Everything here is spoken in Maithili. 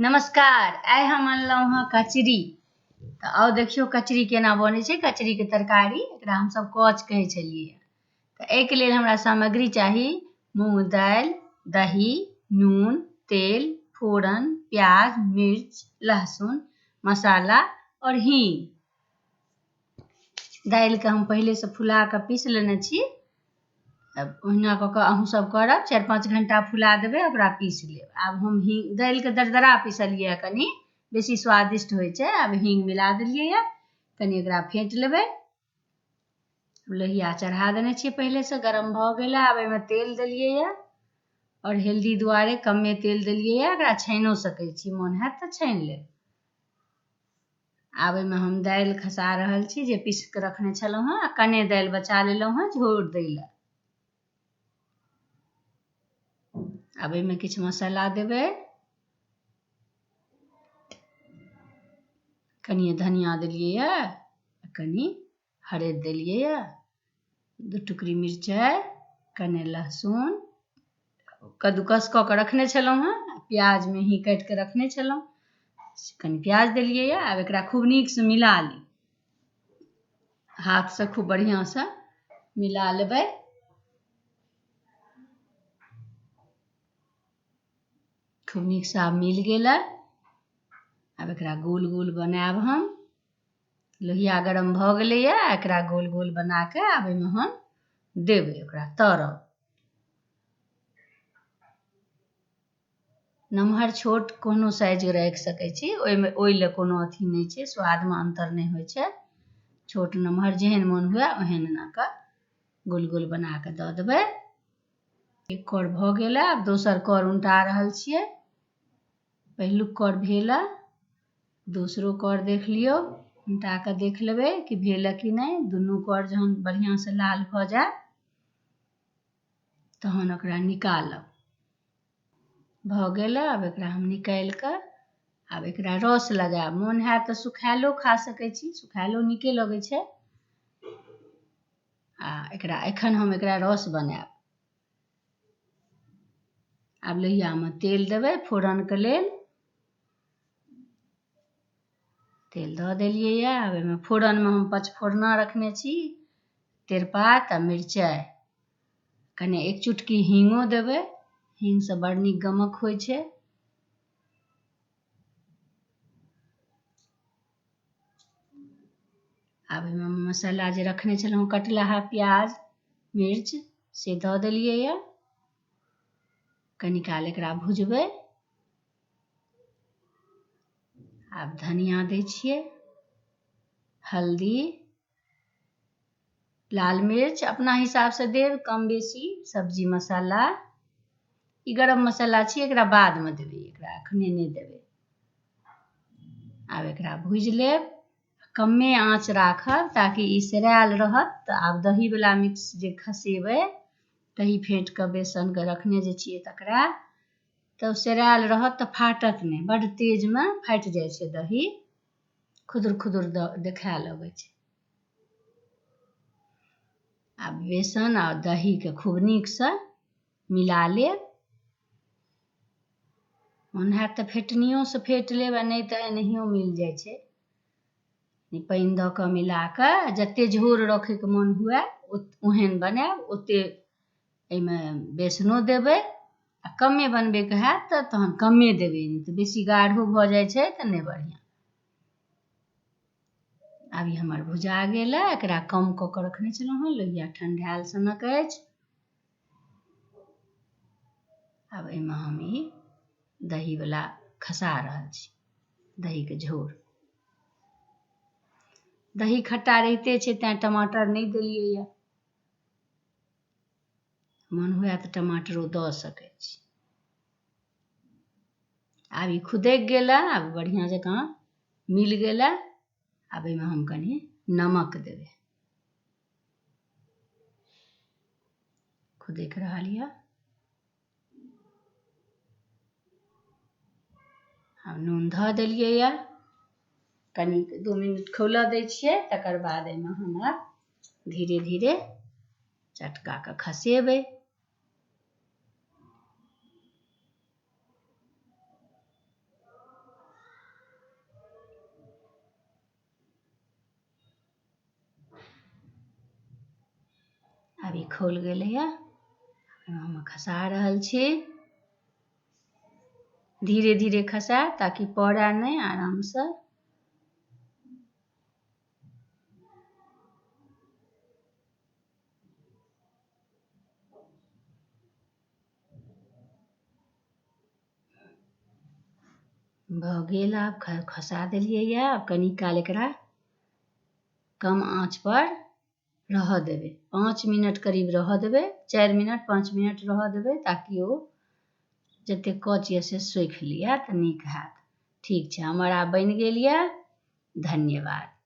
नमस्कार। आइ हम अनलहुँ हँ कचरी। तऽ आउ देखियौ कचरी केना बनै छै। कचरीके तरकारी एकरा हमसभ कच कहै छलियै। तऽ एहिके लेल हमरा सामग्री चाही मूँग दालि, दही, नून, तेल, फोरन, प्याज, मिर्च, लहसुन, मसाला और हींग। दालिके हम पहिलेसँ फुला कऽ पीस लेने छी। ओहिना कऽ कऽ अहूँ सब करब, 4-5 घंटा फुला देबै, ओकरा पीस लेब। आब हम दालिके दरदरा पीसलियै, कनि बेसी स्वादिष्ट होइ छै। आब हींग मिला देलियै, कनि एकरा फेंट लेबै। लोहिया चढ़ा देने छियै पहिलेसँ, गरम भऽ गेलै। आब एहिमे तेल देलियै और हेल्दी दुआरे कमे तेल देलियै। एकरा छानिओ सकै छी, मोन हैत तऽ छानि लेब। आब एहिमे हम दालि खसा रहल छी जे पीस कऽ रखने छलहुँ हँ। कने दालि बचा लेलहुँ हँ झोर दै लए। आब एहिमे किछु मसाला देबै। कनिए धनिया देलियै, कनि हरदि देलियै, 2 टुकड़ी मिरचाइ, कने लहसुन कद्दूकस कऽ के रखने छलहुँ हँ। प्याज मेही काटि कऽ रखने छलहुँ, कनि प्याज देलियै। आब एकरा खूब नीकसँ मिला ली, हाथसँ खूब बढ़िआँसँ मिला लेबै। खूब नीकसँ आब मिल गेलै। आब एकरा गोल गोल बनायब हम। लोहिया गरम भऽ गेलैए, एकरा गोल गोल बना कऽ आब एहिमे हम देबै, ओकरा तरब। नमहर छोट कोनो साइज राखि सकै छी, ओहि लए कोनो अथी नहि छै, स्वादमे अन्तर नहि होइ छै। छोट नमहर जेहन मोन हुए ओहन एना कऽ गोल गोल बना कऽ दऽ देबै। एक कौर भऽ गेलै, आब दोसर कौर उनटा रहल छियै। पहिलुक कौर भेल, दोसरो कौर देख लियौ, उनटा कऽ देख लेबै कि भेल कि नहि। दुनू कौर जहन बढ़िआँसँ लाल भऽ जाय तहन ओकरा निकालब। भऽ गेलै, आब एकरा हम निकालि कऽ आब एकरा रस लगायब। मोन हैत तऽ सुखायलो खा सकै छी, सुखायलो नीके लगै छै। एखन हम एकरा रस बनायब। आब लोहियामे तेल देबै फोरनके लेल। तेल दऽ देलियै। आब एहिमे फोरनमे हम 5 फोरना रखने छी, तेजपात आ मिरचाइ। कने 1 चुटकी हींगो देबै, हींगसँ बड़ नीक गमक होइ छै। आब एहिमे मसाला जे रखने छलहुँ, कटलाहा प्याज मिर्च से दऽ देलियै। कनि काल एकरा भुजबै। आब धनिया दै छियै, हल्दी, लाल मिर्च अपना हिसाबसँ देब, कम बेसी। सब्जी मसाला, ई गरम मसाला छियै, एकरा बादमे देबै, एकरा एखने नहि देबै। आब एकरा भूजि लेब, कमे आँच राखब ताकि ई सेरायल रहत। तऽ आब दहीवला मिक्स जे खसेबै, दही फेंट कऽ बेसनके रखने जे छियै तकरा, तऽ सेरायल रहत तऽ फाटत नहि। बड्ड तेजमे फाटि जाइ छै दही, खुदुर खुदुर देखाय लगै छै। आब बेसन आ दहीके खूब नीकसँ मिला लेब। मोन हैत तऽ फेटनियोसँ फेट लेब, नहि तऽ एनाहियो मिल जाइ छै। पानि दऽ कऽ मिला कऽ जतेक झोर रखैके मोन हुए ओहन बनायब, ओतेक एहिमे बेसनो देबै। आ कमे बनबैके हैत तऽ तहन कमे देबै, नहि तऽ बेसी गाढ़ो भऽ जाइ छै तऽ नहि बढ़िआँ। आब ई हमर भुजा गेल। एकरा कम कऽ कऽ रखने छलहुँ हँ, लोहिया ठंडायल सनक अछि। आब एहिमे हम ई दहीवला खसा रहल छी, दहीके झोर। दही खट्टा रहिते छै, तेँ टमाटर नहि देलियै। मोन हुए तऽ टमाटरो दऽ सकै छी। आब ई खुदकि गेल, आब बढ़िआँ जकाँ मिल गेल। आब एहिमे हम कनि नमक देबै। खुदकि रहल यऽ। आब नून धऽ देलियै। कनि 2 मिनट खौलऽ दै छियै, तकर बाद एहिमे हम धीरे धीरे चटका कऽ खसेबै। आब ई खौल गेलैए, हम खसा रहल छी। धीरे धीरे खसायब ताकि पड़ै नहि, आरामसँ। भऽ गेल, आब खसा देलियै यऽ। आब कनी काल एकरा कम आँच पर रहऽ देबै, 5 मिनट करीब रहऽ देबै, 4 मिनट 5 मिनट रहऽ देबै ताकि ओ जतेक कच यऽ से सोखि लिअ तऽ नीक हैत। ठीक छै, हमर आब बनि गेल यऽ। धन्यवाद।